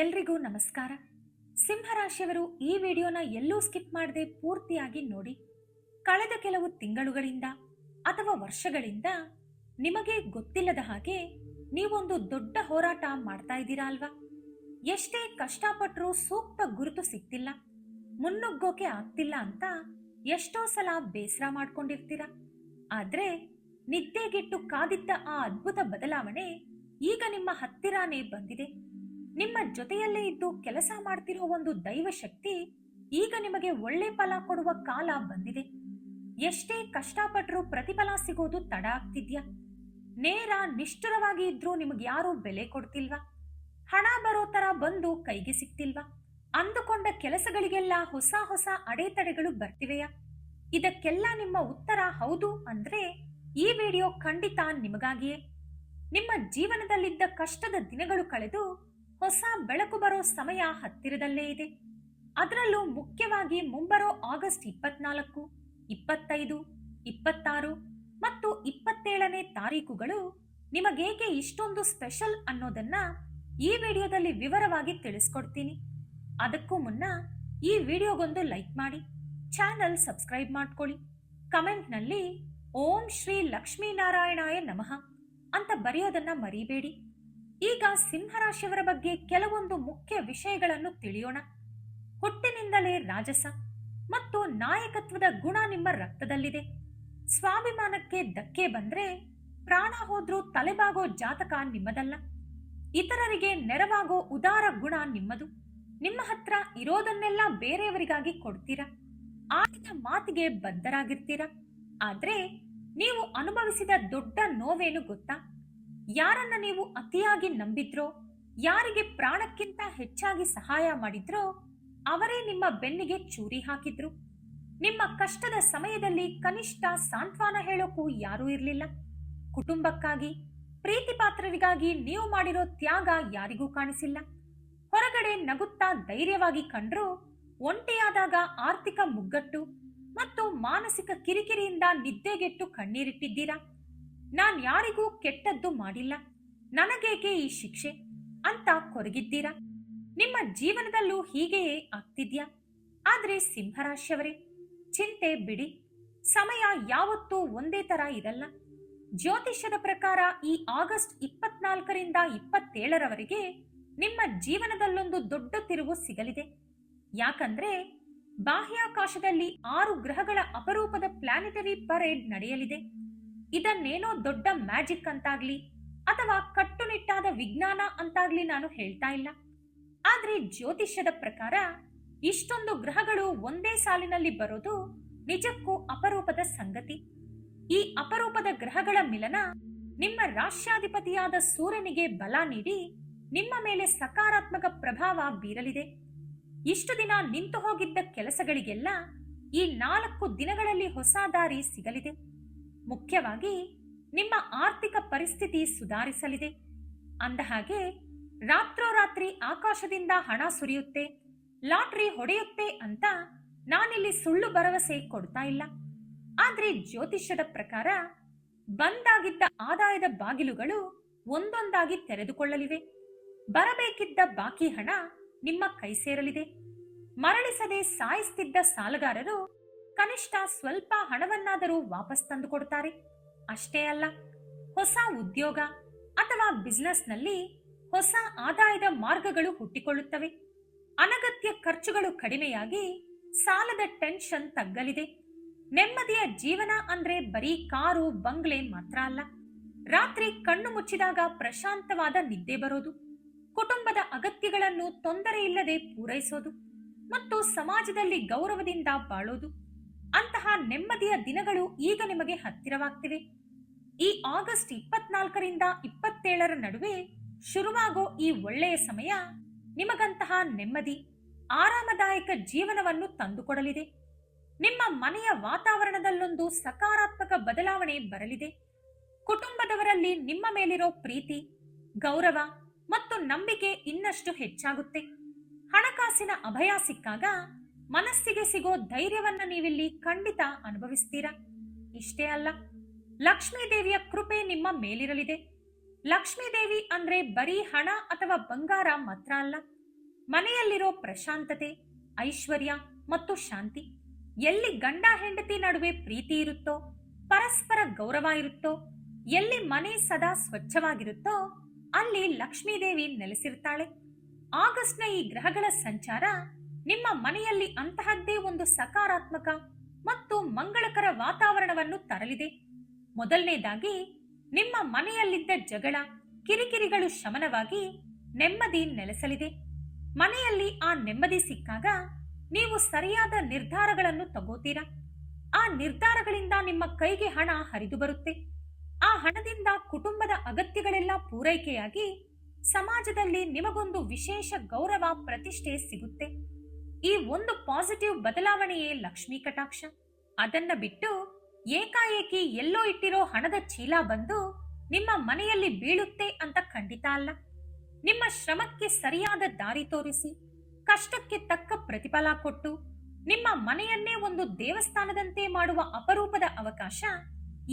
ಎಲ್ರಿಗೂ ನಮಸ್ಕಾರ. ಸಿಂಹರಾಶಿಯವರು ಈ ವಿಡಿಯೋನ ಎಲ್ಲೂ ಸ್ಕಿಪ್ ಮಾಡದೆ ಪೂರ್ತಿಯಾಗಿ ನೋಡಿ. ಕಳೆದ ಕೆಲವು ತಿಂಗಳುಗಳಿಂದ ಅಥವಾ ವರ್ಷಗಳಿಂದ ನಿಮಗೆ ಗೊತ್ತಿಲ್ಲದ ಹಾಗೆ ನೀವೊಂದು ದೊಡ್ಡ ಹೋರಾಟ ಮಾಡ್ತಾ ಇದ್ದೀರಾ ಅಲ್ವಾ? ಎಷ್ಟೇ ಕಷ್ಟಪಟ್ಟರೂ ಸೂಕ್ತ ಗುರುತು ಸಿಗ್ತಿಲ್ಲ, ಮುನ್ನುಗ್ಗೋಕೆ ಆಗ್ತಿಲ್ಲ ಅಂತ ಎಷ್ಟೋ ಸಲ ಬೇಸರ ಮಾಡ್ಕೊಂಡಿರ್ತೀರ. ಆದ್ರೆ ನಿದ್ದೆಗೆಟ್ಟು ಕಾದಿದ್ದ ಆ ಅದ್ಭುತ ಬದಲಾವಣೆ ಈಗ ನಿಮ್ಮ ಹತ್ತಿರಾನೇ ಬಂದಿದೆ. ನಿಮ್ಮ ಜೊತೆಯಲ್ಲೇ ಇದ್ದು ಕೆಲಸ ಮಾಡ್ತಿರೋ ಒಂದು ದೈವ ಶಕ್ತಿ ಈಗ ನಿಮಗೆ ಒಳ್ಳೆ ಫಲ ಕೊಡುವ ಕಾಲ ಬಂದಿದೆ. ಎಷ್ಟೇ ಕಷ್ಟಪಟ್ಟರೂ ಪ್ರತಿಫಲ ಸಿಗೋದು ತಡ ಆಗ್ತಿದ್ಯಾ? ನೇರ ನಿಷ್ಠುರವಾಗಿ ಇದ್ರೂ ನಿಮಗೆ ಯಾರು ಬೆಲೆ ಕೊಡ್ತಿಲ್ವಾ? ಹಣ ಬರೋ ತರ ಬಂದು ಕೈಗೆ ಸಿಕ್ತಿಲ್ವಾ? ಅಂದುಕೊಂಡ ಕೆಲಸಗಳಿಗೆಲ್ಲ ಹೊಸ ಹೊಸ ಅಡೆತಡೆಗಳು ಬರ್ತಿವೆಯಾ? ಇದಕ್ಕೆಲ್ಲ ನಿಮ್ಮ ಉತ್ತರ ಹೌದು ಅಂದ್ರೆ ಈ ವಿಡಿಯೋ ಖಂಡಿತ ನಿಮಗಾಗಿಯೇ. ನಿಮ್ಮ ಜೀವನದಲ್ಲಿದ್ದ ಕಷ್ಟದ ದಿನಗಳು ಕಳೆದು ಹೊಸ ಬೆಳಕು ಬರೋ ಸಮಯ ಹತ್ತಿರದಲ್ಲೇ ಇದೆ. ಅದರಲ್ಲೂ ಮುಖ್ಯವಾಗಿ ಮುಂಬರೋ ಆಗಸ್ಟ್ 24, 25, 26 ಮತ್ತು 27ನೇ ತಾರೀಕುಗಳು ನಿಮಗೇಕೆ ಇಷ್ಟೊಂದು ಸ್ಪೆಷಲ್ ಅನ್ನೋದನ್ನ ಈ ವಿಡಿಯೋದಲ್ಲಿ ವಿವರವಾಗಿ ತಿಳಿಸ್ಕೊಡ್ತೀನಿ. ಅದಕ್ಕೂ ಮುನ್ನ ಈ ವಿಡಿಯೋಗೊಂದು ಲೈಕ್ ಮಾಡಿ, ಚಾನಲ್ ಸಬ್ಸ್ಕ್ರೈಬ್ ಮಾಡ್ಕೊಳ್ಳಿ, ಕಮೆಂಟ್ನಲ್ಲಿ ಓಂ ಶ್ರೀ ಲಕ್ಷ್ಮೀನಾರಾಯಣಾಯ ನಮಃ ಅಂತ ಬರೆಯೋದನ್ನ ಮರಿಬೇಡಿ. ಈಗ ಸಿಂಹರಾಶಿಯವರ ಬಗ್ಗೆ ಕೆಲವೊಂದು ಮುಖ್ಯ ವಿಷಯಗಳನ್ನು ತಿಳಿಯೋಣ. ಹುಟ್ಟಿನಿಂದಲೇ ರಾಜಸ ಮತ್ತು ನಾಯಕತ್ವದ ಗುಣ ನಿಮ್ಮ ರಕ್ತದಲ್ಲಿದೆ. ಸ್ವಾಭಿಮಾನಕ್ಕೆ ಧಕ್ಕೆ ಬಂದ್ರೆ ಪ್ರಾಣ ಹೋದ್ರೂ ತಲೆಬಾಗೋ ಜಾತಕ ನಿಮ್ಮದಲ್ಲ. ಇತರರಿಗೆ ನೆರವಾಗೋ ಉದಾರ ಗುಣ ನಿಮ್ಮದು. ನಿಮ್ಮ ಹತ್ರ ಇರೋದನ್ನೆಲ್ಲ ಬೇರೆಯವರಿಗಾಗಿ ಕೊಡ್ತೀರಾ. ಆಡಿದ ಮಾತಿಗೆ ಬದ್ಧರಾಗಿರ್ತೀರಾ. ಆದ್ರೆ ನೀವು ಅನುಭವಿಸಿದ ದೊಡ್ಡ ನೋವೇನು ಗೊತ್ತಾ? ಯಾರನ್ನ ನೀವು ಅತಿಯಾಗಿ ನಂಬಿದ್ರೋ, ಯಾರಿಗೆ ಪ್ರಾಣಕ್ಕಿಂತ ಹೆಚ್ಚಾಗಿ ಸಹಾಯ ಮಾಡಿದ್ರೋ ಅವರೇ ನಿಮ್ಮ ಬೆನ್ನಿಗೆ ಚೂರಿ ಹಾಕಿದ್ರು. ನಿಮ್ಮ ಕಷ್ಟದ ಸಮಯದಲ್ಲಿ ಕನಿಷ್ಠ ಸಾಂತ್ವನ ಹೇಳೋಕ್ಕೂ ಯಾರೂ ಇರಲಿಲ್ಲ. ಕುಟುಂಬಕ್ಕಾಗಿ, ಪ್ರೀತಿ ಪಾತ್ರರಿಗಾಗಿ ನೀವು ಮಾಡಿರೋ ತ್ಯಾಗ ಯಾರಿಗೂ ಕಾಣಿಸಿಲ್ಲ. ಹೊರಗಡೆ ನಗುತ್ತಾ ಧೈರ್ಯವಾಗಿ ಕಂಡ್ರೂ ಒಂಟಿಯಾದಾಗ ಆರ್ಥಿಕ ಮುಗ್ಗಟ್ಟು ಮತ್ತು ಮಾನಸಿಕ ಕಿರಿಕಿರಿಯಿಂದ ನಿದ್ದೆಗೆಟ್ಟು ಕಣ್ಣೀರಿಟ್ಟಿದ್ದೀರಾ. ನಾನ್ ಯಾರಿಗೂ ಕೆಟ್ಟದ್ದು ಮಾಡಿಲ್ಲ, ನನಗೇಕೆ ಈ ಶಿಕ್ಷೆ ಅಂತ ಕೊರಗಿದ್ದೀರಾ. ನಿಮ್ಮ ಜೀವನದಲ್ಲೂ ಹೀಗೆಯೇ ಆಗ್ತಿದ್ಯಾ? ಆದ್ರೆ ಸಿಂಹರಾಶಿಯವರೇ, ಚಿಂತೆ ಬಿಡಿ. ಸಮಯ ಯಾವತ್ತೂ ಒಂದೇ ತರ ಇರಲ್ಲ. ಜ್ಯೋತಿಷ್ಯದ ಪ್ರಕಾರ ಈ ಆಗಸ್ಟ್ 24ರಿಂದ 27ರವರೆಗೆ ನಿಮ್ಮ ಜೀವನದಲ್ಲೊಂದು ದೊಡ್ಡ ತಿರುವು ಸಿಗಲಿದೆ. ಯಾಕಂದ್ರೆ ಬಾಹ್ಯಾಕಾಶದಲ್ಲಿ 6 ಗ್ರಹಗಳ ಅಪರೂಪದ ಪ್ಲಾನೆಟರಿ ಪರೇಡ್ ನಡೆಯಲಿದೆ. ಇದನ್ನೇನೋ ದೊಡ್ಡ ಮ್ಯಾಜಿಕ್ ಅಂತಾಗ್ಲಿ ಅಥವಾ ಕಟ್ಟುನಿಟ್ಟಾದ ವಿಜ್ಞಾನ ಅಂತಾಗ್ಲಿ ನಾನು ಹೇಳ್ತಾ ಇಲ್ಲ. ಆದ್ರೆ ಜ್ಯೋತಿಷ್ಯದ ಪ್ರಕಾರ ಇಷ್ಟೊಂದು ಗ್ರಹಗಳು ಒಂದೇ ಸಾಲಿನಲ್ಲಿ ಬರೋದು ನಿಜಕ್ಕೂ ಅಪರೂಪದ ಸಂಗತಿ. ಈ ಅಪರೂಪದ ಗ್ರಹಗಳ ಮಿಲನ ನಿಮ್ಮ ರಾಷ್ಟ್ರಾಧಿಪತಿಯಾದ ಸೂರ್ಯನಿಗೆ ಬಲ ನೀಡಿ ನಿಮ್ಮ ಮೇಲೆ ಸಕಾರಾತ್ಮಕ ಪ್ರಭಾವ ಬೀರಲಿದೆ. ಇಷ್ಟು ದಿನ ನಿಂತು ಹೋಗಿದ್ದ ಕೆಲಸಗಳಿಗೆಲ್ಲ ಈ 4 ದಿನಗಳಲ್ಲಿ ಹೊಸ ದಾರಿ ಸಿಗಲಿದೆ. ಮುಖ್ಯವಾಗಿ ನಿಮ್ಮ ಆರ್ಥಿಕ ಪರಿಸ್ಥಿತಿ ಸುಧಾರಿಸಲಿದೆ. ಅಂದಹಾಗೆ ರಾತ್ರೋರಾತ್ರಿ ಆಕಾಶದಿಂದ ಹಣ ಸುರಿಯುತ್ತೆ, ಲಾಟ್ರಿ ಹೊಡೆಯುತ್ತೆ ಅಂತ ನಾನಿಲ್ಲಿ ಸುಳ್ಳು ಭರವಸೆ ಕೊಡ್ತಾ ಇಲ್ಲ. ಆದ್ರೆ ಜ್ಯೋತಿಷ್ಯದ ಪ್ರಕಾರ ಬಂದಾಗಿದ್ದ ಆದಾಯದ ಬಾಗಿಲುಗಳು ಒಂದೊಂದಾಗಿ ತೆರೆದುಕೊಳ್ಳಲಿವೆ. ಬರಬೇಕಿದ್ದ ಬಾಕಿ ಹಣ ನಿಮ್ಮ ಕೈ ಸೇರಲಿದೆ. ಮರಳಿಸದೆ ಸಾಯಿಸ್ತಿದ್ದ ಸಾಲಗಾರರು ಕನಿಷ್ಠ ಸ್ವಲ್ಪ ಹಣವನ್ನಾದರೂ ವಾಪಸ್ ತಂದು ಕೊಡ್ತಾರೆ. ಅಷ್ಟೇ ಅಲ್ಲ, ಹೊಸ ಉದ್ಯೋಗ ಅಥವಾ ಬಿಸ್ನೆಸ್ನಲ್ಲಿ ಹೊಸ ಆದಾಯದ ಮಾರ್ಗಗಳು ಹುಟ್ಟಿಕೊಳ್ಳುತ್ತವೆ. ಅನಗತ್ಯ ಖರ್ಚುಗಳು ಕಡಿಮೆಯಾಗಿ ಸಾಲದ ಟೆನ್ಷನ್ ತಗ್ಗಲಿದೆ. ನೆಮ್ಮದಿಯ ಜೀವನ ಅಂದ್ರೆ ಬರೀ ಕಾರು ಬಂಗ್ಲೆ ಮಾತ್ರ ಅಲ್ಲ. ರಾತ್ರಿ ಕಣ್ಣು ಮುಚ್ಚಿದಾಗ ಪ್ರಶಾಂತವಾದ ನಿದ್ದೆ ಬರೋದು, ಕುಟುಂಬದ ಅಗತ್ಯಗಳನ್ನು ತೊಂದರೆ ಇಲ್ಲದೆ ಪೂರೈಸೋದು ಮತ್ತು ಸಮಾಜದಲ್ಲಿ ಗೌರವದಿಂದ ಬಾಳೋದು. ಅಂತಹ ನೆಮ್ಮದಿಯ ದಿನಗಳು ಈಗ ನಿಮಗೆ ಹತ್ತಿರವಾಗ್ತಿವೆ. ಈ ಆಗಸ್ಟ್ 24ರಿಂದ 27ರ ನಡುವೆ ಶುರುವಾಗೋ ಈ ಒಳ್ಳೆಯ ಸಮಯ ನಿಮಗಂತಹ ನೆಮ್ಮದಿ, ಆರಾಮದಾಯಕ ಜೀವನವನ್ನು ತಂದುಕೊಡಲಿದೆ. ನಿಮ್ಮ ಮನೆಯ ವಾತಾವರಣದಲ್ಲೊಂದು ಸಕಾರಾತ್ಮಕ ಬದಲಾವಣೆ ಬರಲಿದೆ. ಕುಟುಂಬದವರಲ್ಲಿ ನಿಮ್ಮ ಮೇಲಿರೋ ಪ್ರೀತಿ, ಗೌರವ ಮತ್ತು ನಂಬಿಕೆ ಇನ್ನಷ್ಟು ಹೆಚ್ಚಾಗುತ್ತೆ. ಹಣಕಾಸಿನ ಅಭಯ ಸಿಕ್ಕಾಗ ಮನಸ್ಸಿಗೆ ಸಿಗೋ ಧೈರ್ಯವನ್ನ ನೀವಿಲ್ಲಿ ಖಂಡಿತ ಅನುಭವಿಸ್ತೀರಾ. ಇಷ್ಟೇ ಅಲ್ಲ, ಲಕ್ಷ್ಮೀ ದೇವಿಯ ಕೃಪೆ ನಿಮ್ಮ ಮೇಲಿರಲಿದೆ. ಲಕ್ಷ್ಮೀ ದೇವಿ ಅಂದ್ರೆ ಬರೀ ಹಣ ಅಥವಾ ಬಂಗಾರ ಮಾತ್ರ ಅಲ್ಲ, ಮನೆಯಲ್ಲಿರೋ ಪ್ರಶಾಂತತೆ, ಐಶ್ವರ್ಯ ಮತ್ತು ಶಾಂತಿ, ಎಲ್ಲಿ ಗಂಡ ಹೆಂಡತಿ ನಡುವೆ ಪ್ರೀತಿ ಇರುತ್ತೋ, ಪರಸ್ಪರ ಗೌರವ ಇರುತ್ತೋ, ಎಲ್ಲಿ ಮನೆ ಸದಾ ಸ್ವಚ್ಛವಾಗಿರುತ್ತೋ ಅಲ್ಲಿ ಲಕ್ಷ್ಮೀದೇವಿ ನೆಲೆಸಿರ್ತಾಳೆ. ಆಗಸ್ಟ್ನ ಈ ಗ್ರಹಗಳ ಸಂಚಾರ ನಿಮ್ಮ ಮನೆಯಲ್ಲಿ ಅಂತಹದ್ದೇ ಒಂದು ಸಕಾರಾತ್ಮಕ ಮತ್ತು ಮಂಗಳಕರ ವಾತಾವರಣವನ್ನು ತರಲಿದೆ. ಮೊದಲನೇದಾಗಿ, ನಿಮ್ಮ ಮನೆಯಲ್ಲಿದ್ದ ಜಗಳ, ಕಿರಿಕಿರಿಗಳು ಶಮನವಾಗಿ ನೆಮ್ಮದಿ ನೆಲೆಸಲಿದೆ. ಮನೆಯಲ್ಲಿ ಆ ನೆಮ್ಮದಿ ಸಿಕ್ಕಾಗ ನೀವು ಸರಿಯಾದ ನಿರ್ಧಾರಗಳನ್ನು ತಗೋತೀರಾ. ಆ ನಿರ್ಧಾರಗಳಿಂದ ನಿಮ್ಮ ಕೈಗೆ ಹಣ ಹರಿದು ಬರುತ್ತೆ. ಆ ಹಣದಿಂದ ಕುಟುಂಬದ ಅಗತ್ಯಗಳೆಲ್ಲ ಪೂರೈಕೆಯಾಗಿ ಸಮಾಜದಲ್ಲಿ ನಿಮಗೊಂದು ವಿಶೇಷ ಗೌರವ, ಪ್ರತಿಷ್ಠೆ ಸಿಗುತ್ತೆ. ಈ ಒಂದು ಪಾಸಿಟಿವ್ ಬದಲಾವಣೆಯೇ ಲಕ್ಷ್ಮೀ ಕಟಾಕ್ಷ. ಅದನ್ನ ಬಿಟ್ಟು ಏಕಾಏಕಿ ಎಲ್ಲೋ ಇಟ್ಟಿರೋ ಹಣದ ಚೀಲ ಬಂದು ನಿಮ್ಮ ಮನೆಯಲ್ಲಿ ಬೀಳುತ್ತೆ ಅಂತ ಖಂಡಿತ ಅಲ್ಲ. ನಿಮ್ಮ ಶ್ರಮಕ್ಕೆ ಸರಿಯಾದ ದಾರಿ ತೋರಿಸಿ, ಕಷ್ಟಕ್ಕೆ ತಕ್ಕ ಪ್ರತಿಫಲ ಕೊಟ್ಟು ನಿಮ್ಮ ಮನೆಯನ್ನೇ ಒಂದು ದೇವಸ್ಥಾನದಂತೆ ಮಾಡುವ ಅಪರೂಪದ ಅವಕಾಶ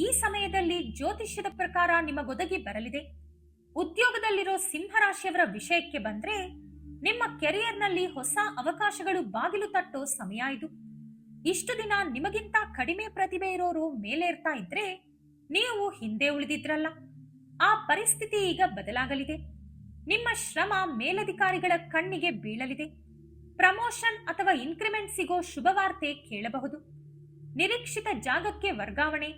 ಈ ಸಮಯದಲ್ಲಿ ಜ್ಯೋತಿಷ್ಯದ ಪ್ರಕಾರ ನಿಮಗೊದಗಿ ಬರಲಿದೆ. ಉದ್ಯೋಗದಲ್ಲಿರೋ ಸಿಂಹರಾಶಿಯವರ ವಿಷಯಕ್ಕೆ ಬಂದ್ರೆ, ನಿಮ್ಮ ಕೆರಿಯರ್ನಲ್ಲಿ ಹೊಸ ಅವಕಾಶಗಳು ಬಾಗಿಲು ತಟ್ಟೋ ಸಮಯ ಇದು. ಇಷ್ಟು ದಿನ ನಿಮಗಿಂತ ಕಡಿಮೆ ಪ್ರತಿಭೆ ಇರೋರು ಮೇಲೇರ್ತಾ ಇದ್ರೆ ನೀವು ಹಿಂದೆ ಉಳಿದಿದ್ರಲ್ಲ, ಆ ಪರಿಸ್ಥಿತಿ ಈಗ ಬದಲಾಗಲಿದೆ. ನಿಮ್ಮ ಶ್ರಮ ಮೇಲಧಿಕಾರಿಗಳ ಕಣ್ಣಿಗೆ ಬೀಳಲಿದೆ. ಪ್ರಮೋಷನ್ ಅಥವಾ ಇನ್ಕ್ರಿಮೆಂಟ್ ಸಿಗೋ ಶುಭವಾರ್ತೆ ಕೇಳಬಹುದು. ನಿರೀಕ್ಷಿತ ಜಾಗಕ್ಕೆ ವರ್ಗಾವಣೆ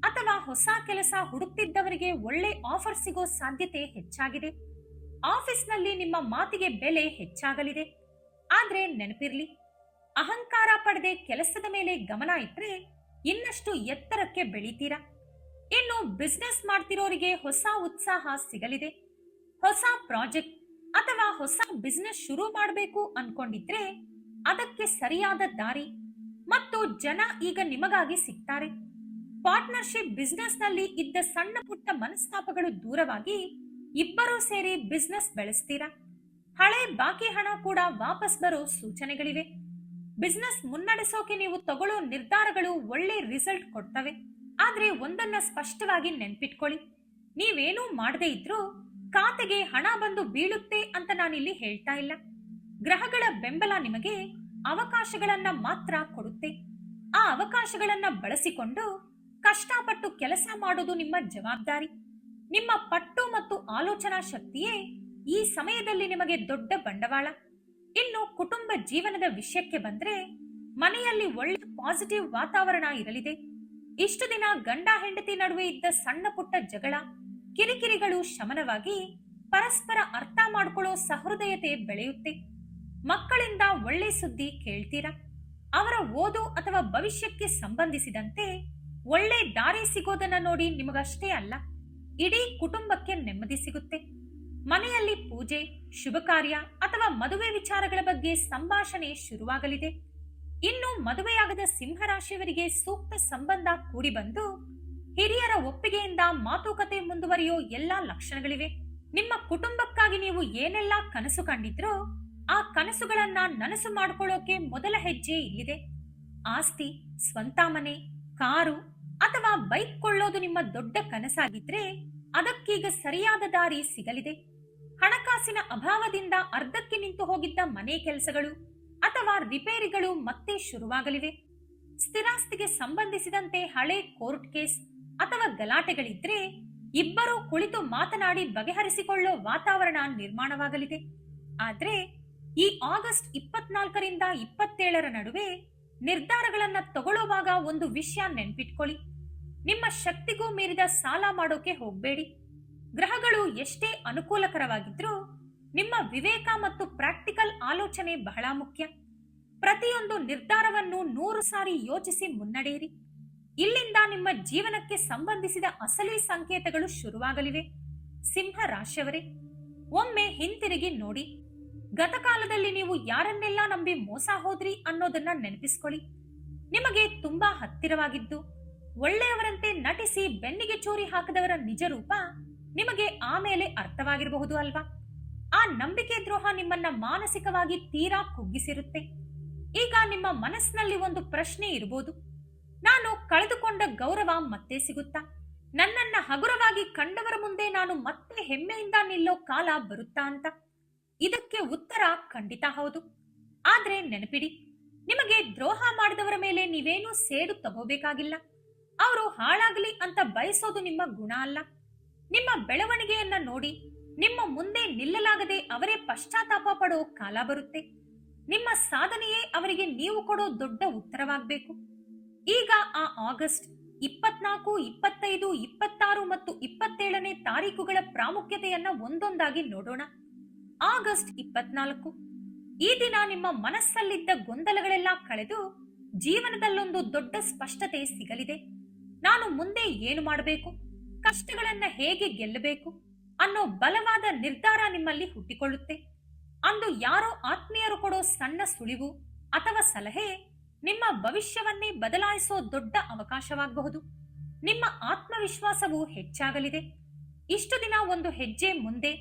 ಅಥವಾ ಹೊಸ ಕೆಲಸ ಹುಡುಕ್ತಿದ್ದವರಿಗೆ ಒಳ್ಳೆ ಆಫರ್ ಸಿಗೋ ಸಾಧ್ಯತೆ ಹೆಚ್ಚಾಗಿದೆ. ಆಫೀಸ್ನಲ್ಲಿ ನಿಮ್ಮ ಮಾತಿಗೆ ಬೆಲೆ ಹೆಚ್ಚಾಗಲಿದೆ. ಆದ್ರೆ ನೆನಪಿರ್ಲಿ, ಅಹಂಕಾರ ಪಡೆದೆ ಕೆಲಸದ ಮೇಲೆ ಗಮನ ಇಟ್ರೆ ಇನ್ನಷ್ಟು ಎತ್ತರಕ್ಕೆ ಬೆಳೀತೀರಾ. ಇನ್ನು ಬಿಸ್ನೆಸ್ ಮಾಡ್ತಿರೋರಿಗೆ ಹೊಸ ಉತ್ಸಾಹ ಸಿಗಲಿದೆ. ಹೊಸ ಪ್ರಾಜೆಕ್ಟ್ ಅಥವಾ ಹೊಸ ಬಿಸ್ನೆಸ್ ಶುರು ಮಾಡಬೇಕು ಅನ್ಕೊಂಡಿದ್ರೆ ಅದಕ್ಕೆ ಸರಿಯಾದ ದಾರಿ ಮತ್ತು ಜನ ಈಗ ನಿಮಗಾಗಿ ಸಿಗ್ತಾರೆ. ಪಾರ್ಟ್ನರ್ಶಿಪ್ ಬಿಸ್ನೆಸ್ ನಲ್ಲಿ ಇದ್ದ ಸಣ್ಣ ಪುಟ್ಟ ಮನಸ್ತಾಪಗಳು ದೂರವಾಗಿ ಇಬ್ಬರೂ ಸೇರಿ ಬಿಸ್ನೆಸ್ ಬೆಳೆಸ್ತೀರಾ. ಹಳೆ ಬಾಕಿ ಹಣ ಕೂಡ ವಾಪಸ್ ಬರೋ ಸೂಚನೆಗಳಿವೆ. ಬಿಸ್ನೆಸ್ ಮುನ್ನಡೆಸೋಕೆ ನೀವು ತಗೊಳ್ಳೋ ನಿರ್ಧಾರಗಳು ಒಳ್ಳೆ ರಿಸಲ್ಟ್ ಕೊಡ್ತವೆ. ಆದ್ರೆ ಒಂದನ್ನ ಸ್ಪಷ್ಟವಾಗಿ ನೆನ್ಪಿಟ್ಕೊಳ್ಳಿ, ನೀವೇನೂ ಮಾಡದೇ ಇದ್ರೂ ಖಾತೆಗೆ ಹಣ ಬಂದು ಬೀಳುತ್ತೆ ಅಂತ ನಾನಿಲ್ಲಿ ಹೇಳ್ತಾ ಇಲ್ಲ. ಗ್ರಹಗಳ ಬೆಂಬಲ ನಿಮಗೆ ಅವಕಾಶಗಳನ್ನ ಮಾತ್ರ ಕೊಡುತ್ತೆ. ಆ ಅವಕಾಶಗಳನ್ನ ಬಳಸಿಕೊಂಡು ಕಷ್ಟಪಟ್ಟು ಕೆಲಸ ಮಾಡೋದು ನಿಮ್ಮ ಜವಾಬ್ದಾರಿ. ನಿಮ್ಮ ಪಟ್ಟು ಮತ್ತು ಆಲೋಚನಾ ಶಕ್ತಿಯೇ ಈ ಸಮಯದಲ್ಲಿ ನಿಮಗೆ ದೊಡ್ಡ ಬಂಡವಾಳ. ಇನ್ನು ಕುಟುಂಬ ಜೀವನದ ವಿಷಯಕ್ಕೆ ಬಂದ್ರೆ, ಮನೆಯಲ್ಲಿ ಒಳ್ಳೆ ಪಾಸಿಟಿವ್ ವಾತಾವರಣ ಇರಲಿದೆ. ಇಷ್ಟು ದಿನ ಗಂಡ ಹೆಂಡತಿ ನಡುವೆ ಇದ್ದ ಸಣ್ಣ ಪುಟ್ಟ ಜಗಳ, ಕಿರಿಕಿರಿಗಳು ಶಮನವಾಗಿ ಪರಸ್ಪರ ಅರ್ಥ ಮಾಡ್ಕೊಳ್ಳೋ ಸಹೃದಯತೆ ಬೆಳೆಯುತ್ತೆ. ಮಕ್ಕಳಿಂದ ಒಳ್ಳೆ ಸುದ್ದಿ ಕೇಳ್ತೀರಾ. ಅವರ ಓದು ಅಥವಾ ಭವಿಷ್ಯಕ್ಕೆ ಸಂಬಂಧಿಸಿದಂತೆ ಒಳ್ಳೆ ದಾರಿ ಸಿಗೋದನ್ನ ನೋಡಿ ನಿಮಗಷ್ಟೇ ಅಲ್ಲ, ಇಡೀ ಕುಟುಂಬಕ್ಕೆ ನೆಮ್ಮದಿ ಸಿಗುತ್ತೆ. ಮನೆಯಲ್ಲಿ ಪೂಜೆ, ಶುಭ ಕಾರ್ಯ ಅಥವಾ ಮದುವೆ ವಿಚಾರಗಳ ಬಗ್ಗೆ ಸಂಭಾಷಣೆ ಶುರುವಾಗಲಿದೆ. ಇನ್ನು ಮದುವೆಯಾಗದ ಸಿಂಹರಾಶಿಯವರಿಗೆ ಸೂಕ್ತ ಸಂಬಂಧ ಕೂಡಿ ಬಂದು ಹಿರಿಯರ ಒಪ್ಪಿಗೆಯಿಂದ ಮಾತುಕತೆ ಮುಂದುವರಿಯೋ ಎಲ್ಲಾ ಲಕ್ಷಣಗಳಿವೆ. ನಿಮ್ಮ ಕುಟುಂಬಕ್ಕಾಗಿ ನೀವು ಏನೆಲ್ಲಾ ಕನಸು ಕಂಡಿದ್ರೋ ಆ ಕನಸುಗಳನ್ನ ನನಸು ಮಾಡ್ಕೊಳ್ಳೋಕೆ ಮೊದಲ ಹೆಜ್ಜೆ ಇಲ್ಲಿದೆ. ಆಸ್ತಿ, ಸ್ವಂತ ಮನೆ, ಕಾರು ಅಥವಾ ಬೈಕ್ ಕೊಳ್ಳೋದು ನಿಮ್ಮ ದೊಡ್ಡ ಕನಸಾಗಿದ್ರೆ ಅದಕ್ಕೀಗ ಸರಿಯಾದ ದಾರಿ ಸಿಗಲಿದೆ. ಹಣಕಾಸಿನ ಅಭಾವದಿಂದ ಅರ್ಧಕ್ಕೆ ನಿಂತು ಹೋಗಿದ್ದ ಮನೆ ಕೆಲಸಗಳು ಅಥವಾ ರಿಪೇರಿಗಳು ಮತ್ತೆ ಶುರುವಾಗಲಿವೆ. ಸ್ಥಿರಾಸ್ತಿಗೆ ಸಂಬಂಧಿಸಿದಂತೆ ಹಳೆ ಕೋರ್ಟ್ ಕೇಸ್ ಅಥವಾ ಗಲಾಟೆಗಳಿದ್ರೆ ಇಬ್ಬರೂ ಕುಳಿತು ಮಾತನಾಡಿ ಬಗೆಹರಿಸಿಕೊಳ್ಳೋ ವಾತಾವರಣ ನಿರ್ಮಾಣವಾಗಲಿದೆ. ಆದ್ರೆ ಈ ಆಗಸ್ಟ್ 24ರಿಂದ 27ರ ನಡುವೆ ನಿರ್ಧಾರಗಳನ್ನ ತಗೊಳ್ಳುವಾಗ ಒಂದು ವಿಷಯ ನೆನ್ಪಿಟ್ಕೊಳ್ಳಿ, ನಿಮ್ಮ ಶಕ್ತಿಗೂ ಮೀರಿದ ಸಾಲ ಮಾಡೋಕೆ ಹೋಗ್ಬೇಡಿ. ಗ್ರಹಗಳು ಎಷ್ಟೇ ಅನುಕೂಲಕರವಾಗಿದ್ರೂ ನಿಮ್ಮ ವಿವೇಕ ಮತ್ತು ಪ್ರಾಕ್ಟಿಕಲ್ ಆಲೋಚನೆ ಬಹಳ ಮುಖ್ಯ. ಪ್ರತಿಯೊಂದು ನಿರ್ಧಾರವನ್ನು 100 ಸಾರಿ ಯೋಚಿಸಿ ಮುನ್ನಡೆಯಿರಿ. ಇಲ್ಲಿಂದ ನಿಮ್ಮ ಜೀವನಕ್ಕೆ ಸಂಬಂಧಿಸಿದ ಅಸಲಿ ಸಂಕೇತಗಳು ಶುರುವಾಗಲಿವೆ. ಸಿಂಹ ರಾಶಿಯವರೇ, ಒಮ್ಮೆ ಹಿಂತಿರುಗಿ ನೋಡಿ. ಗತಕಾಲದಲ್ಲಿ ನೀವು ಯಾರನ್ನೆಲ್ಲ ನಂಬಿ ಮೋಸ ಹೋದ್ರಿ ಅನ್ನೋದನ್ನ ನೆನಪಿಸ್ಕೊಳ್ಳಿ. ನಿಮಗೆ ತುಂಬಾ ಹತ್ತಿರವಾಗಿದ್ದು ಒಳ್ಳೆಯವರಂತೆ ನಟಿಸಿ ಬೆನ್ನಿಗೆ ಚೂರಿ ಹಾಕದವರ ನಿಜ ರೂಪ ನಿಮಗೆ ಆಮೇಲೆ ಅರ್ಥವಾಗಿರಬಹುದು ಅಲ್ವಾ? ಆ ನಂಬಿಕೆ ದ್ರೋಹ ನಿಮ್ಮನ್ನ ಮಾನಸಿಕವಾಗಿ ತೀರಾ ಕುಗ್ಗಿಸಿರುತ್ತೆ. ಈಗ ನಿಮ್ಮ ಮನಸ್ಸಿನಲ್ಲಿ ಒಂದು ಪ್ರಶ್ನೆ ಇರಬಹುದು, ನಾನು ಕಳೆದುಕೊಂಡ ಗೌರವ ಮತ್ತೆ ಸಿಗುತ್ತಾ? ನನ್ನನ್ನ ಹಗುರವಾಗಿ ಕಂಡವರ ಮುಂದೆ ನಾನು ಮತ್ತೆ ಹೆಮ್ಮೆಯಿಂದ ನಿಲ್ಲೋ ಕಾಲ ಬರುತ್ತಾ ಅಂತ. ಇದಕ್ಕೆ ಉತ್ತರ ಖಂಡಿತ ಹೌದು. ಆದ್ರೆ ನೆನಪಿಡಿ, ನಿಮಗೆ ದ್ರೋಹ ಮಾಡಿದವರ ಮೇಲೆ ನೀವೇನೂ ಸೇಡು ತಗೋಬೇಕಾಗಿಲ್ಲ. ಅವರು ಹಾಳಾಗಲಿ ಅಂತ ಬಯಸೋದು ನಿಮ್ಮ ಗುಣ ಅಲ್ಲ. ನಿಮ್ಮ ಬೆಳವಣಿಗೆಯನ್ನ ನೋಡಿ ನಿಮ್ಮ ಮುಂದೆ ನಿಲ್ಲಲಾಗದೆ ಅವರೇ ಪಶ್ಚಾತ್ತಾಪ ಪಡೋ ಕಾಲ ಬರುತ್ತೆ. ನಿಮ್ಮ ಸಾಧನೆಯೇ ಅವರಿಗೆ ನೀವು ಕೊಡೋ ದೊಡ್ಡ ಉತ್ತರವಾಗಬೇಕು. ಈಗ ಆ ಆಗಸ್ಟ್ 24, 25, 26 ಮತ್ತು 27ನೇ ತಾರೀಕುಗಳ ಪ್ರಾಮುಖ್ಯತೆಯನ್ನ ಒಂದೊಂದಾಗಿ ನೋಡೋಣ. ಆಗಸ್ಟ್ 24, ಈ ದಿನ ನಿಮ್ಮ ಮನಸ್ಸಲ್ಲಿದ್ದ ಗೊಂದಲಗಳೆಲ್ಲ ಕಳೆದು ಜೀವನದಲ್ಲೊಂದು ದೊಡ್ಡ ಸ್ಪಷ್ಟತೆ ಸಿಗಲಿದೆ. ನಾನು ಮುಂದೆ ಏನು ಮಾಡಬೇಕು, ಕಷ್ಟಗಳನ್ನ ಹೇಗೆ ಗೆಲ್ಲಬೇಕು ಅನ್ನೋ ಬಲವಾದ ನಿರ್ಧಾರ ನಿಮ್ಮಲ್ಲಿ ಹುಟ್ಟಿಕೊಳ್ಳುತ್ತೆ. ಅಂದು ಯಾರೋ ಆತ್ಮೀಯರು ಕೊಡೋ ಸಣ್ಣ ಸುಳಿವು ಅಥವಾ ಸಲಹೆ ನಿಮ್ಮ ಭವಿಷ್ಯವನ್ನೇ ಬದಲಾಯಿಸೋ ದೊಡ್ಡ ಅವಕಾಶವಾಗಬಹುದು. ನಿಮ್ಮ ಆತ್ಮವಿಶ್ವಾಸವು ಹೆಚ್ಚಾಗಲಿದೆ. ಇಷ್ಟು ದಿನ ಒಂದು ಹೆಜ್ಜೆ ಮುಂದೆ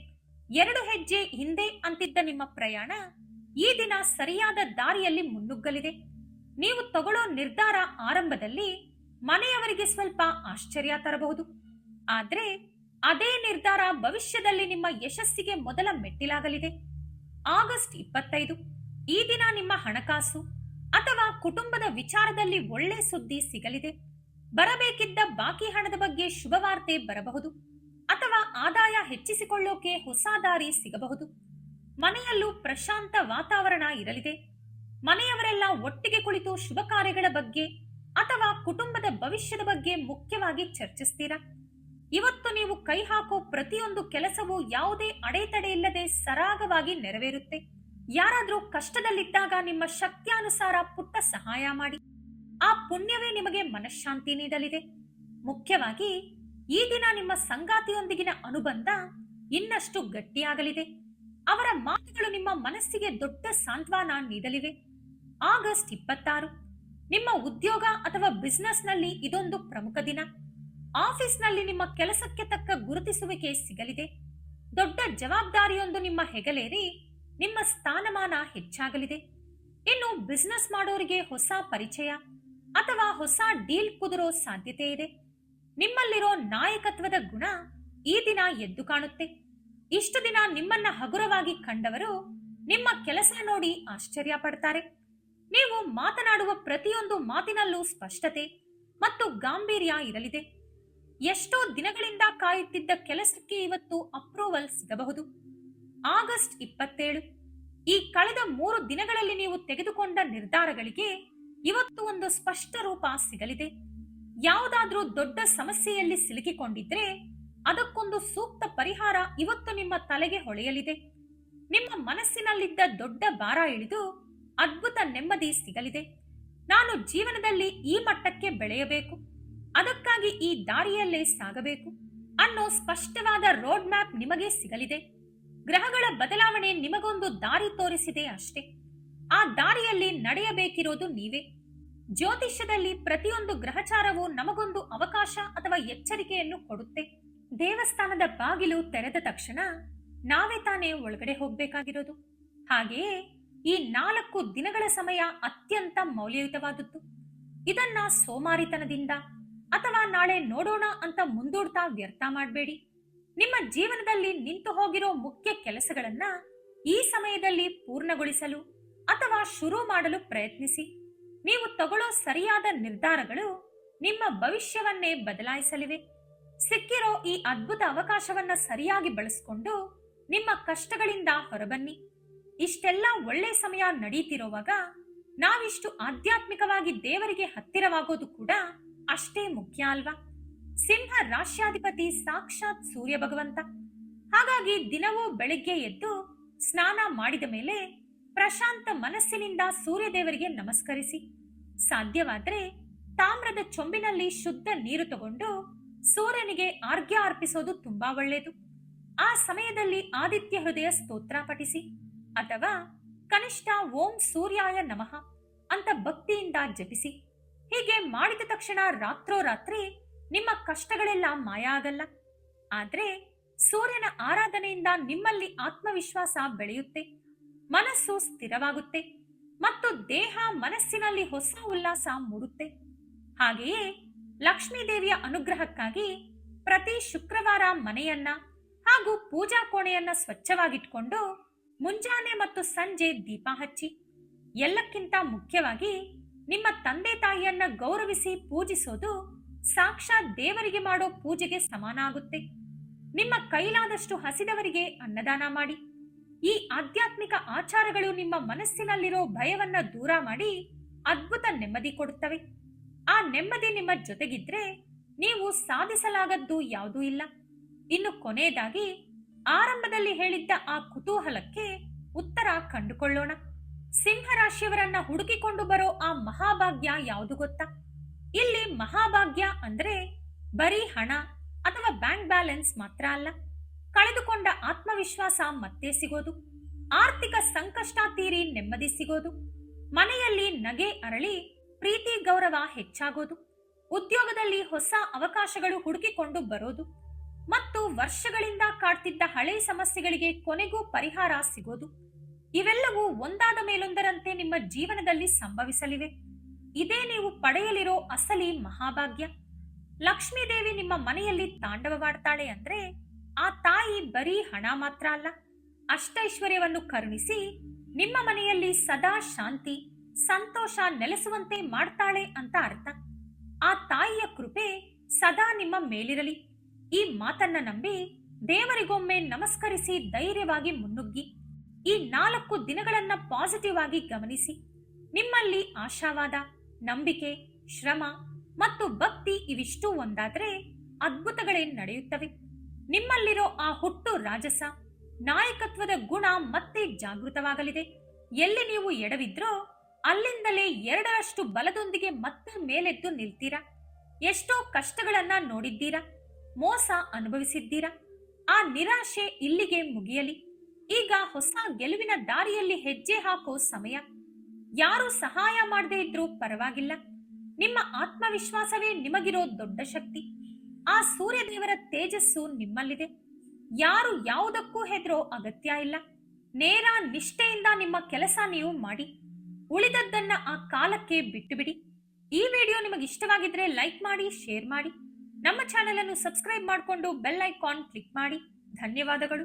2 ಹೆಜ್ಜೆ ಹಿಂದೆ ಅಂತಿದ್ದ ನಿಮ್ಮ ಪ್ರಯಾಣ ಈ ದಿನ ಸರಿಯಾದ ದಾರಿಯಲ್ಲಿ ಮುನ್ನುಗ್ಗಲಿದೆ. ನೀವು ತಗೊಳ್ಳೋ ನಿರ್ಧಾರ ಆರಂಭದಲ್ಲಿ ಮನೆಯವರಿಗೆ ಸ್ವಲ್ಪ ಆಶ್ಚರ್ಯ ತರಬಹುದು. ಆದ್ರೆ ಅದೇ ನಿರ್ಧಾರ ಭವಿಷ್ಯದಲ್ಲಿ ನಿಮ್ಮ ಯಶಸ್ಸಿಗೆ ಮೊದಲ ಮೆಟ್ಟಿಲಾಗಲಿದೆ. ಆಗಸ್ಟ್ 25, ಈ ದಿನ ನಿಮ್ಮ ಹಣಕಾಸು ಅಥವಾ ಕುಟುಂಬದ ವಿಚಾರದಲ್ಲಿ ಒಳ್ಳೆ ಸುದ್ದಿ ಸಿಗಲಿದೆ. ಬರಬೇಕಿದ್ದ ಬಾಕಿ ಹಣದ ಬಗ್ಗೆ ಶುಭವಾರ್ತೆ ಬರಬಹುದು ಅಥವಾ ಆದಾಯ ಹೆಚ್ಚಿಸಿಕೊಳ್ಳೋಕೆ ಹೊಸ ದಾರಿ ಸಿಗಬಹುದು. ಮನೆಯಲ್ಲೂ ಪ್ರಶಾಂತ ವಾತಾವರಣ ಇರಲಿದೆ. ಮನೆಯವರೆಲ್ಲ ಒಟ್ಟಿಗೆ ಕುಳಿತು ಶುಭ ಕಾರ್ಯಗಳ ಬಗ್ಗೆ ಅಥವಾ ಕುಟುಂಬದ ಭವಿಷ್ಯದ ಬಗ್ಗೆ ಮುಖ್ಯವಾಗಿ ಚರ್ಚಿಸ್ತೀರಾ. ಇವತ್ತು ನೀವು ಕೈ ಹಾಕೋ ಪ್ರತಿಯೊಂದು ಕೆಲಸವೂ ಯಾವುದೇ ಅಡೆತಡೆ ಇಲ್ಲದೆ ಸರಾಗವಾಗಿ ನೆರವೇರುತ್ತೆ. ಯಾರಾದ್ರೂ ಕಷ್ಟದಲ್ಲಿದ್ದಾಗ ನಿಮ್ಮ ಶಕ್ತಿಯಾನುಸಾರ ಪುಟ್ಟ ಸಹಾಯ ಮಾಡಿ. ಆ ಪುಣ್ಯವೇ ನಿಮಗೆ ಮನಃಶಾಂತಿ ನೀಡಲಿದೆ. ಮುಖ್ಯವಾಗಿ ಈ ದಿನ ನಿಮ್ಮ ಸಂಗಾತಿಯೊಂದಿಗಿನ ಅನುಬಂಧ ಇನ್ನಷ್ಟು ಗಟ್ಟಿಯಾಗಲಿದೆ. ಅವರ ಮಾತುಗಳು ನಿಮ್ಮ ಮನಸ್ಸಿಗೆ ದೊಡ್ಡ ಸಾಂತ್ವನ ನೀಡಲಿವೆ. ಆಗಸ್ಟ್ 26, ನಿಮ್ಮ ಉದ್ಯೋಗ ಅಥವಾ ಬಿಸ್ನೆಸ್ನಲ್ಲಿ ಇದೊಂದು ಪ್ರಮುಖ ದಿನ. ಆಫೀಸ್ನಲ್ಲಿ ನಿಮ್ಮ ಕೆಲಸಕ್ಕೆ ತಕ್ಕ ಗುರುತಿಸುವಿಕೆ ಸಿಗಲಿದೆ. ದೊಡ್ಡ ಜವಾಬ್ದಾರಿಯೊಂದು ನಿಮ್ಮ ಹೆಗಲೇರಿ ನಿಮ್ಮ ಸ್ಥಾನಮಾನ ಹೆಚ್ಚಾಗಲಿದೆ. ಇನ್ನು ಬಿಸ್ನೆಸ್ ಮಾಡೋರಿಗೆ ಹೊಸ ಪರಿಚಯ ಅಥವಾ ಹೊಸ ಡೀಲ್ ಕುದುರೋ ಸಾಧ್ಯತೆ ಇದೆ. ನಿಮ್ಮಲ್ಲಿರೋ ನಾಯಕತ್ವದ ಗುಣ ಈ ದಿನ ಎದ್ದು ಕಾಣುತ್ತೆ. ಇಷ್ಟು ದಿನ ನಿಮ್ಮನ್ನ ಹಗುರವಾಗಿ ಕಂಡವರು ನಿಮ್ಮ ಕೆಲಸ ನೋಡಿ ಆಶ್ಚರ್ಯ ಪಡ್ತಾರೆ. ನೀವು ಮಾತನಾಡುವ ಪ್ರತಿಯೊಂದು ಮಾತಿನಲ್ಲೂ ಸ್ಪಷ್ಟತೆ ಮತ್ತು ಗಾಂಭೀರ್ಯ ಇರಲಿದೆ. ಎಷ್ಟೋ ದಿನಗಳಿಂದ ಕಾಯುತ್ತಿದ್ದ ಕೆಲಸಕ್ಕೆ ಇವತ್ತು ಅಪ್ರೂವಲ್ ಸಿಗಬಹುದು. ಆಗಸ್ಟ್ 27, ಈ ಕಳೆದ 3 ದಿನಗಳಲ್ಲಿ ನೀವು ತೆಗೆದುಕೊಂಡ ನಿರ್ಧಾರಗಳಿಗೆ ಇವತ್ತು ಒಂದು ಸ್ಪಷ್ಟ ರೂಪ ಸಿಗಲಿದೆ. ಯಾವುದಾದ್ರೂ ದೊಡ್ಡ ಸಮಸ್ಯೆಯಲ್ಲಿ ಸಿಲುಕಿಕೊಂಡಿದ್ರೆ ಅದಕ್ಕೊಂದು ಸೂಕ್ತ ಪರಿಹಾರ ಇವತ್ತು ನಿಮ್ಮ ತಲೆಗೆ ಹೊಳೆಯಲಿದೆ. ನಿಮ್ಮ ಮನಸ್ಸಿನಲ್ಲಿದ್ದ ದೊಡ್ಡ ಭಾರ ಇಳಿದು ಅದ್ಭುತ ನೆಮ್ಮದಿ ಸಿಗಲಿದೆ. ನಾನು ಜೀವನದಲ್ಲಿ ಈ ಮಟ್ಟಕ್ಕೆ ಬೆಳೆಯಬೇಕು, ಅದಕ್ಕಾಗಿ ಈ ದಾರಿಯಲ್ಲೇ ಸಾಗಬೇಕು ಅನ್ನೋ ಸ್ಪಷ್ಟವಾದ ರೋಡ್ ಮ್ಯಾಪ್ ನಿಮಗೆ ಸಿಗಲಿದೆ. ಗ್ರಹಗಳ ಬದಲಾವಣೆ ನಿಮಗೊಂದು ದಾರಿ ತೋರಿಸಿದೆ ಅಷ್ಟೇ. ಆ ದಾರಿಯಲ್ಲಿ ನಡೆಯಬೇಕಿರೋದು ನೀವೇ. ಜ್ಯೋತಿಷ್ಯದಲ್ಲಿ ಪ್ರತಿಯೊಂದು ಗ್ರಹಚಾರವು ನಮಗೊಂದು ಅವಕಾಶ ಅಥವಾ ಎಚ್ಚರಿಕೆಯನ್ನು ಕೊಡುತ್ತೆ. ದೇವಸ್ಥಾನದ ಬಾಗಿಲು ತೆರೆದ ತಕ್ಷಣ ನಾವೇ ತಾನೇ ಒಳಗಡೆ ಹೋಗ್ಬೇಕಾಗಿರೋದು. ಹಾಗೆಯೇ ಈ 4 ದಿನಗಳ ಸಮಯ ಅತ್ಯಂತ ಮೌಲ್ಯಯುತವಾದದ್ದು. ಇದನ್ನ ಸೋಮಾರಿತನದಿಂದ ಅಥವಾ ನಾಳೆ ನೋಡೋಣ ಅಂತ ಮುಂದೂಡ್ತಾ ವ್ಯರ್ಥ ಮಾಡಬೇಡಿ. ನಿಮ್ಮ ಜೀವನದಲ್ಲಿ ನಿಂತು ಹೋಗಿರೋ ಮುಖ್ಯ ಕೆಲಸಗಳನ್ನ ಈ ಸಮಯದಲ್ಲಿ ಪೂರ್ಣಗೊಳಿಸಲು ಅಥವಾ ಶುರು ಮಾಡಲು ಪ್ರಯತ್ನಿಸಿ. ನೀವು ತಗೊಳ್ಳೋ ಸರಿಯಾದ ನಿರ್ಧಾರಗಳು ನಿಮ್ಮ ಭವಿಷ್ಯವನ್ನೇ ಬದಲಾಯಿಸಲಿವೆ. ಸಿಕ್ಕಿರೋ ಈ ಅದ್ಭುತ ಅವಕಾಶವನ್ನ ಸರಿಯಾಗಿ ಬಳಸಿಕೊಂಡು ನಿಮ್ಮ ಕಷ್ಟಗಳಿಂದ ಹೊರಬನ್ನಿ. ಇಷ್ಟೆಲ್ಲ ಒಳ್ಳೆ ಸಮಯ ನಡೀತಿರೋವಾಗ ನಾವಿಷ್ಟು ಆಧ್ಯಾತ್ಮಿಕವಾಗಿ ದೇವರಿಗೆ ಹತ್ತಿರವಾಗೋದು ಕೂಡ ಅಷ್ಟೇ ಮುಖ್ಯ ಅಲ್ವಾ? ಸಿಂಹ ರಾಶ್ಯಾಧಿಪತಿ ಸಾಕ್ಷಾತ್ ಸೂರ್ಯ ಭಗವಂತ. ಹಾಗಾಗಿ ದಿನವೂ ಬೆಳಿಗ್ಗೆ ಎದ್ದು ಸ್ನಾನ ಮಾಡಿದ ಮೇಲೆ ಪ್ರಶಾಂತ ಮನಸ್ಸಿನಿಂದ ಸೂರ್ಯದೇವರಿಗೆ ನಮಸ್ಕರಿಸಿ. ಸಾಧ್ಯವಾದರೆ ತಾಮ್ರದ ಚೊಂಬಿನಲ್ಲಿ ಶುದ್ಧ ನೀರು ತಗೊಂಡು ಸೂರ್ಯನಿಗೆ ಅರ್ಘ್ಯ ಅರ್ಪಿಸೋದು ತುಂಬಾ ಒಳ್ಳೆಯದು. ಆ ಸಮಯದಲ್ಲಿ ಆದಿತ್ಯ ಹೃದಯ ಸ್ತೋತ್ರ ಪಠಿಸಿ ಅಥವಾ ಕನಿಷ್ಠ ಓಂ ಸೂರ್ಯಾಯ ನಮಃ ಅಂತ ಭಕ್ತಿಯಿಂದ ಜಪಿಸಿ. ಹೀಗೆ ಮಾಡಿದ ತಕ್ಷಣ ರಾತ್ರೋರಾತ್ರಿ ನಿಮ್ಮ ಕಷ್ಟಗಳೆಲ್ಲ ಮಾಯ ಆಗಲ್ಲ. ಆದ್ರೆ ಸೂರ್ಯನ ಆರಾಧನೆಯಿಂದ ನಿಮ್ಮಲ್ಲಿ ಆತ್ಮವಿಶ್ವಾಸ ಬೆಳೆಯುತ್ತೆ, ಮನಸ್ಸು ಸ್ಥಿರವಾಗುತ್ತೆ ಮತ್ತು ದೇಹ ಮನಸ್ಸಿನಲ್ಲಿ ಹೊಸ ಉಲ್ಲಾಸ ಮೂಡುತ್ತೆ. ಹಾಗೆಯೇ ಲಕ್ಷ್ಮೀ ದೇವಿಯ ಅನುಗ್ರಹಕ್ಕಾಗಿ ಪ್ರತಿ ಶುಕ್ರವಾರ ಮನೆಯನ್ನ ಹಾಗೂ ಪೂಜಾ ಕೋಣೆಯನ್ನ ಸ್ವಚ್ಛವಾಗಿಟ್ಕೊಂಡು ಮುಂಜಾನೆ ಮತ್ತು ಸಂಜೆ ದೀಪ ಹಚ್ಚಿ. ಎಲ್ಲಕ್ಕಿಂತ ಮುಖ್ಯವಾಗಿ ನಿಮ್ಮ ತಂದೆ ತಾಯಿಯನ್ನ ಗೌರವಿಸಿ ಪೂಜಿಸೋದು ಸಾಕ್ಷಾತ್ ದೇವರಿಗೆ ಮಾಡೋ ಪೂಜೆಗೆ ಸಮಾನ ಆಗುತ್ತೆ. ನಿಮ್ಮ ಕೈಲಾದಷ್ಟು ಹಸಿದವರಿಗೆ ಅನ್ನದಾನ ಮಾಡಿ. ಈ ಆಧ್ಯಾತ್ಮಿಕ ಆಚಾರಗಳು ನಿಮ್ಮ ಮನಸ್ಸಿನಲ್ಲಿರೋ ಭಯವನ್ನ ದೂರ ಮಾಡಿ ಅದ್ಭುತ ನೆಮ್ಮದಿ ಕೊಡುತ್ತವೆ. ಆ ನೆಮ್ಮದಿ ನಿಮ್ಮ ಜೊತೆಗಿದ್ರೆ ನೀವು ಸಾಧಿಸಲಾಗದ್ದು ಯಾವುದೂ ಇಲ್ಲ. ಇನ್ನು ಕೊನೆಯದಾಗಿ ಆರಂಭದಲ್ಲಿ ಹೇಳಿದ್ದ ಆ ಕುತೂಹಲಕ್ಕೆ ಉತ್ತರ ಕಂಡುಕೊಳ್ಳೋಣ. ಸಿಂಹರಾಶಿಯವರನ್ನ ಹುಡುಕಿಕೊಂಡು ಬರೋ ಆ ಮಹಾಭಾಗ್ಯ ಯಾವುದು ಗೊತ್ತಾ? ಇಲ್ಲಿ ಮಹಾಭಾಗ್ಯ ಅಂದ್ರೆ ಬರೀ ಹಣ ಅಥವಾ ಬ್ಯಾಂಕ್ ಬ್ಯಾಲೆನ್ಸ್ ಮಾತ್ರ ಅಲ್ಲ. ಕಳೆದುಕೊಂಡ ಆತ್ಮವಿಶ್ವಾಸ ಮತ್ತೆ ಸಿಗೋದು, ಆರ್ಥಿಕ ಸಂಕಷ್ಟ ತೀರಿ ನೆಮ್ಮದಿ ಸಿಗೋದು, ಮನೆಯಲ್ಲಿ ನಗೆ ಅರಳಿ ಪ್ರೀತಿ ಗೌರವ ಹೆಚ್ಚಾಗೋದು, ಉದ್ಯೋಗದಲ್ಲಿ ಹೊಸ ಅವಕಾಶಗಳು ಹುಡುಕಿಕೊಂಡು ಬರೋದು ಮತ್ತು ವರ್ಷಗಳಿಂದ ಕಾಡ್ತಿದ್ದ ಹಳೆ ಸಮಸ್ಯೆಗಳಿಗೆ ಕೊನೆಗೂ ಪರಿಹಾರ ಸಿಗೋದು. ಇವೆಲ್ಲವೂ ಒಂದಾದ ಮೇಲೊಂದರಂತೆ ನಿಮ್ಮ ಜೀವನದಲ್ಲಿ ಸಂಭವಿಸಲಿವೆ. ಇದೇ ನೀವು ಪಡೆಯಲಿರೋ ಅಸಲಿ ಮಹಾಭಾಗ್ಯ. ಲಕ್ಷ್ಮೀದೇವಿ ನಿಮ್ಮ ಮನೆಯಲ್ಲಿ ತಾಂಡವವಾಡ್ತಾಳೆ ಅಂದ್ರೆ ಆ ತಾಯಿ ಬರೀ ಹಣ ಮಾತ್ರ ಅಲ್ಲ, ಅಷ್ಟೈಶ್ವರ್ಯವನ್ನು ಕರುಣಿಸಿ ನಿಮ್ಮ ಮನೆಯಲ್ಲಿ ಸದಾ ಶಾಂತಿ ಸಂತೋಷ ನೆಲೆಸುವಂತೆ ಮಾಡ್ತಾಳೆ ಅಂತ ಅರ್ಥ. ಆ ತಾಯಿಯ ಕೃಪೆ ಸದಾ ನಿಮ್ಮ ಮೇಲಿರಲಿ. ಈ ಮಾತನ್ನ ನಂಬಿ ದೇವರಿಗೊಮ್ಮೆ ನಮಸ್ಕರಿಸಿ ಧೈರ್ಯವಾಗಿ ಮುನ್ನುಗ್ಗಿ. ಈ 4 ದಿನಗಳನ್ನ ಪಾಸಿಟಿವ್ ಆಗಿ ಗಮನಿಸಿ. ನಿಮ್ಮಲ್ಲಿ ಆಶಾವಾದ, ನಂಬಿಕೆ, ಶ್ರಮ ಮತ್ತು ಭಕ್ತಿ ಇವಿಷ್ಟು ಒಂದಾದ್ರೆ ಅದ್ಭುತಗಳೇ ನಡೆಯುತ್ತವೆ. ನಿಮ್ಮಲ್ಲಿರೋ ಆ ಹುಟ್ಟು ರಾಜಸ ನಾಯಕತ್ವದ ಗುಣ ಮತ್ತೆ ಜಾಗೃತವಾಗಲಿದೆ. ಎಲ್ಲಿ ನೀವು ಎಡವಿದ್ರೋ ಅಲ್ಲಿಂದಲೇ 2ರಷ್ಟು ಬಲದೊಂದಿಗೆ ಮತ್ತೆ ಮೇಲೆದ್ದು ನಿಲ್ತೀರಾ. ಎಷ್ಟೋ ಕಷ್ಟಗಳನ್ನ ನೋಡಿದ್ದೀರಾ, ಮೋಸ ಅನುಭವಿಸಿದ್ದೀರಾ. ಆ ನಿರಾಶೆ ಇಲ್ಲಿಗೆ ಮುಗಿಯಲಿ. ಈಗ ಹೊಸ ಗೆಲುವಿನ ದಾರಿಯಲ್ಲಿ ಹೆಜ್ಜೆ ಹಾಕೋ ಸಮಯ. ಯಾರು ಸಹಾಯ ಮಾಡದೇ ಇದ್ರೂ ಪರವಾಗಿಲ್ಲ, ನಿಮ್ಮ ಆತ್ಮವಿಶ್ವಾಸವೇ ನಿಮಗಿರೋ ದೊಡ್ಡ ಶಕ್ತಿ. ಆ ಸೂರ್ಯದೇವರ ತೇಜಸ್ಸು ನಿಮ್ಮಲ್ಲಿದೆ. ಯಾರು ಯಾವುದಕ್ಕೂ ಹೆದರೋ ಅಗತ್ಯ ಇಲ್ಲ. ನೇರ ನಿಷ್ಠೆಯಿಂದ ನಿಮ್ಮ ಕೆಲಸ ನೀವು ಮಾಡಿ, ಉಳಿದದ್ದನ್ನ ಆ ಕಾಲಕ್ಕೆ ಬಿಟ್ಟು ಬಿಡಿ. ಈ ವಿಡಿಯೋ ನಿಮಗೆ ಇಷ್ಟವಾಗಿದ್ರೆ ಲೈಕ್ ಮಾಡಿ, ಶೇರ್ ಮಾಡಿ. ನಮ್ಮ ಚಾನೆಲ್ ಅನ್ನು ಸಬ್ಸ್ಕ್ರೈಬ್ ಮಾಡಿಕೊಂಡು ಬೆಲ್ ಐಕಾನ್ ಕ್ಲಿಕ್ ಮಾಡಿ. ಧನ್ಯವಾದಗಳು.